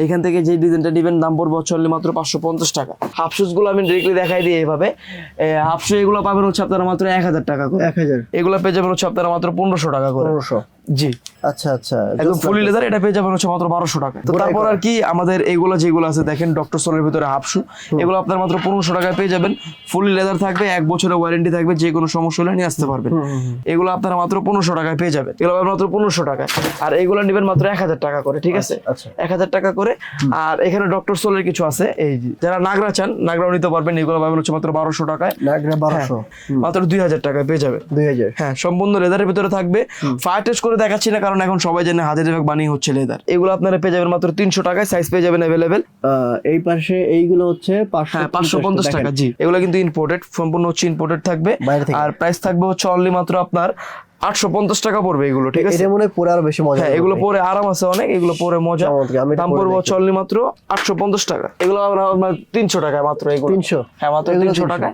এখান থেকে যে ডিজাইনটা নেবেন দাম পড়বে হচ্ছে only মাত্র 550 টাকা। হাফ শুজ গুলো আমি ডিরেক্টলি দেখাই দিই এইভাবে। হাফ শু এগুলো পাবেন হচ্ছে আপনারা মাত্র 1000 টাকা করে। 1000 এগুলো পেয়ে যাবেন হচ্ছে আপনারা মাত্র 1500 টাকা করে। 1500। জি আচ্ছা আচ্ছা, একদম ফুলি লেদার, এটা পেয়ে যাবেন হচ্ছে মাত্র 1200 টাকা। তো তারপর আর কি আমাদের এইগুলো যেগুলো আছে দেখেন ডক্টর সোলের ভিতরে হাফ শু, এগুলো আপনার মাত্র 1500 টাকায় পেয়ে যাবেন। ফুলি লেদার থাকবে, 1 বছরের ওয়ারেন্টি থাকবে, যে কোনো সমস্যা হলে নিয়ে আসতে পারবেন। এগুলো আপনারা মাত্র 1500 টাকায় পেয়ে যাবেন। এগুলো পাবেন মাত্র 1500 টাকায়। আর এগুলো নেবেন মাত্র 1000 টাকা করে, ঠিক আছে? আচ্ছা 1000 টাকা করে। আর এখানে ডক্টর সোলের কিছু আছে, এই যে যারা নাগরা চান নাগরাও নিতে পারবেন। এগুলো পাবেন হচ্ছে মাত্র 1200 টাকায়। নাগরা 1200 মাত্র 2000 টাকায় পেয়ে যাবেন। 2000। হ্যাঁ, সম্পূর্ণ লেদারের ভিতরে থাকবে। ফায়ার টেস্ট করে দেখাচ্ছি না, কারণ এখন সবাই জানে হাজার ভাগ বানিয়ে হচ্ছে লেদার। এগুলো আপনারা পেয়ে যাবেন মাত্র 300 টাকায়, সাইজ পেয়ে যাবেন अवेलेबल। এই পাশে এইগুলো হচ্ছে 550 টাকা। জি, এগুলো কিন্তু ইম্পোর্টেড, সম্পূর্ণ হচ্ছে ইম্পোর্টেড থাকবে। বাইরে থেকে। আর প্রাইস থাকবে হচ্ছে অনলি মাত্র আপনার 850 টাকা পড়বে এগুলো, ঠিক আছে? এটা মনে হয় পরে আরো বেশি মজা। হ্যাঁ, এগুলো পরে আরাম আছে অনেক, এগুলো পরে মজা। দাম পড়বে হচ্ছে অনলি মাত্র 850 টাকা। এগুলো আমরা 300 টাকায় মাত্র এগুলো। 300? হ্যাঁ, মাত্র 300 টাকায়